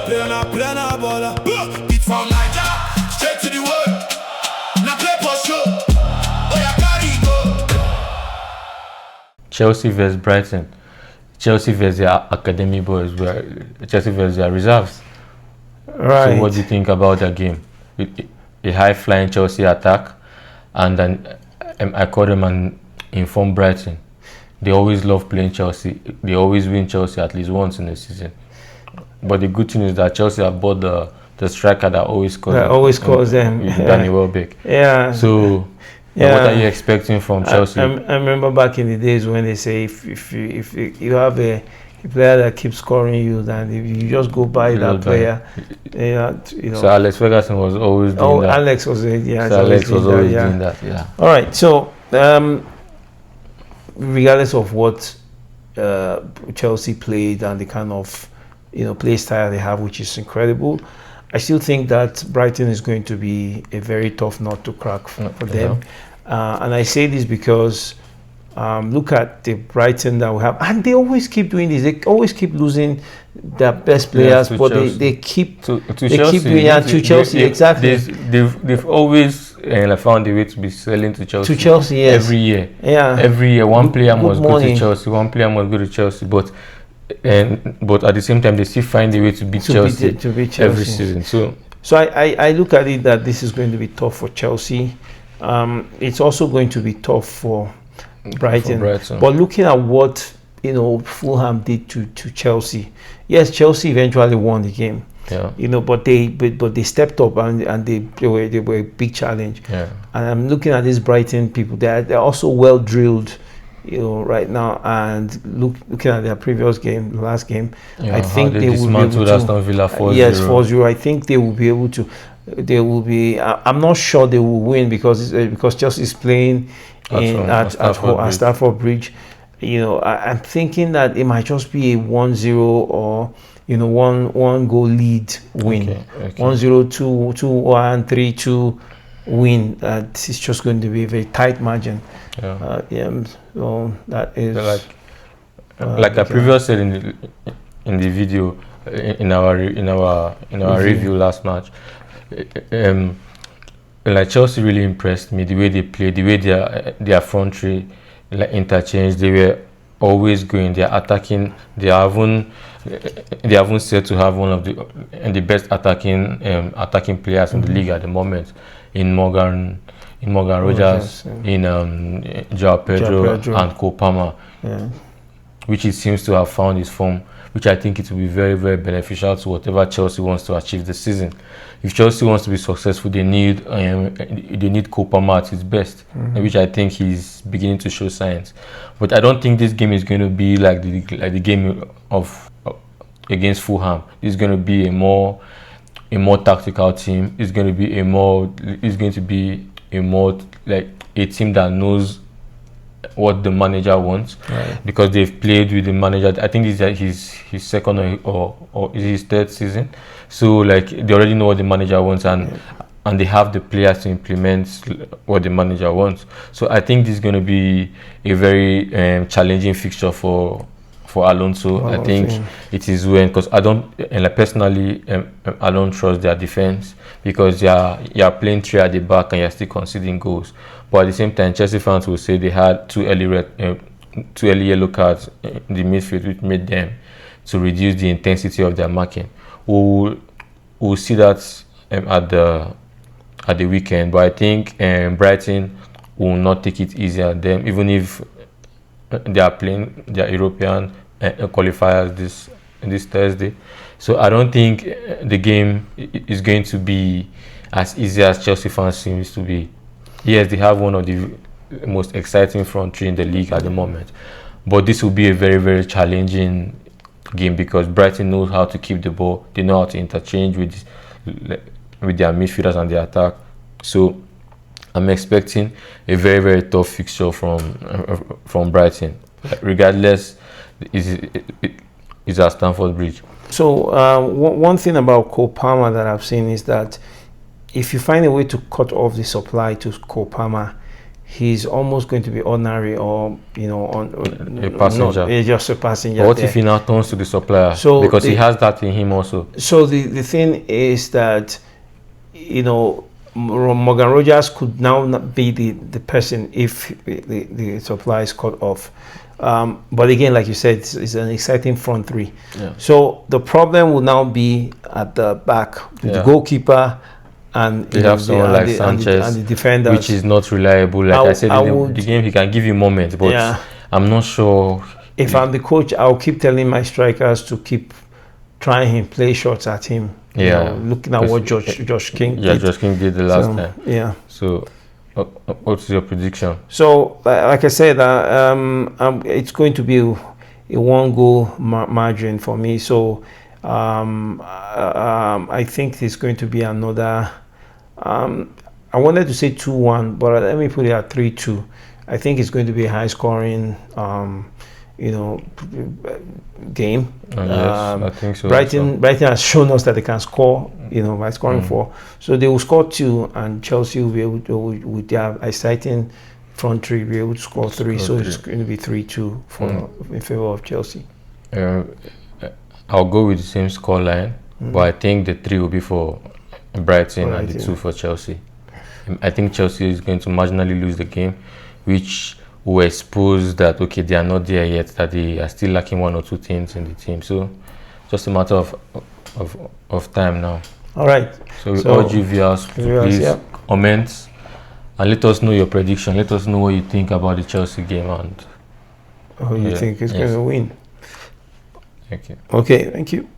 Plena baller. Beat from Niger, straight to the world. Now play for show. Oh, yeah, carry go. Chelsea vs Brighton. Chelsea vs their academy boys, where Chelsea vs their reserves. Right. So what do you think about that game? A high-flying Chelsea attack, and then I call them an informed Brighton. They always love playing Chelsea. They always win Chelsea at least once in the season. But the good thing is that Chelsea have bought the striker that always scores. That always scores them. Danny Welbeck. Yeah. So what are you expecting from Chelsea? I remember back in the days when they say if you have a player that keeps scoring you, then if you just go buy that player, you know. So Alex Ferguson was always doing that. Alex was doing that. Yeah. All right. So regardless of what Chelsea played and the kind of play style they have, which is incredible, I still think that Brighton is going to be a very tough nut to crack for them. And I say this because look at the Brighton that we have, and they always keep doing this. They always keep losing their best players, but they keep doing to Chelsea. Exactly. They've always found a way to be selling to Chelsea. To Chelsea, yes. Every year. Yeah. Every year, one player must go to Chelsea. One player must go to Chelsea, but at the same time, they still find a way to beat Chelsea every season. So I look at it that this is going to be tough for Chelsea. It's also going to be tough for Brighton. But looking at what Fulham did to Chelsea, yes, Chelsea eventually won the game. Yeah. But they stepped up and they were a big challenge. Yeah. And I'm looking at these Brighton people. They're also well drilled, right now. And looking at their previous game, the last game, I think they will be able to. Aston Villa 4-0. Yes, 4-0. I think they will be able to. They will be. I'm not sure they will win because Chelsea is playing at Stamford Bridge. I'm thinking that it might just be a 1-0 or one goal lead win. Okay. 1-0, 2-1, 3-2 win. It's just going to be a very tight margin. So that is like I previously said in the video in our review last match. Like Chelsea really impressed me, the way they played, the way their front three interchanged. They were always going. They're attacking. They haven't said to have one of the best attacking players in the league at the moment. In Morgan Rogers, in João Pedro and Cole Palmer, which it seems to have found his form, which I think it will be very, very beneficial to whatever Chelsea wants to achieve this season. If Chelsea wants to be successful, they need Cole Palmer at his best, which I think he's beginning to show signs. But I don't think this game is going to be like the game of against Fulham. It's going to be a more tactical team. It's going to be a more like a team that knows what the manager wants, because they've played with the manager. I think this is his second or is his third season. So like they already know what the manager wants, and they have the players to implement what the manager wants. So I think this is going to be a very challenging fixture for Alonso. I think it is because I don't, and personally, I don't trust their defense, because you're playing three at the back and you're still conceding goals. But at the same time, Chelsea fans will say they had two early yellow cards in the midfield, which made them to reduce the intensity of their marking. We'll see that at the weekend. But I think Brighton will not take it easy at them, even if they are playing their European qualifiers this Thursday. So I don't think the game is going to be as easy as Chelsea fans seems to be. Yes, they have one of the most exciting front three in the league at the moment, but this will be a very, very challenging game, because Brighton knows how to keep the ball. They know how to interchange with their midfielders and their attack. So I'm expecting a very, very tough fixture from Brighton. Regardless, is at Stamford Bridge. So one thing about Cole Palmer that I've seen is that if you find a way to cut off the supply to Cole Palmer, he's almost going to be ordinary, or A passenger. just a passenger. What there. if he now turns to the supplier? So Because he has that in him also. So the thing is that, Morgan Rogers could now not be the person if the supply is cut off. But again, like you said, it's an exciting front three. Yeah. So the problem will now be at the back with the goalkeeper, and They have someone like Sanchez, and the defenders, which is not reliable. Like I said, in the game, he can give you moments, but I'm not sure. If I'm the coach, I'll keep telling my strikers to keep trying him, play shots at him. Looking at what Josh King did. Yeah, Josh King did the last time. Yeah. So, what's your prediction? So, like I said, it's going to be a one-goal margin for me. So, I think it's going to be another. I wanted to say 2-1, but let me put it at 3-2. I think it's going to be a high-scoring, game. Yes, I think so. Brighton has shown us that they can score, by scoring 4. So they will score 2, and Chelsea will be able to, with their exciting front three, be able to score 3. So it's going to be 3-2 in favor of Chelsea. I'll go with the same score line, but I think the 3 will be for Brighton and the 2 for Chelsea. I think Chelsea is going to marginally lose the game, which will expose that they are not there yet, that they are still lacking 1 or 2 things in the team. So just a matter of time now. All right. So we urge you viewers to please comment and let us know your prediction. Let us know what you think about the Chelsea game and who you think is going to win. Thank you. Okay, thank you.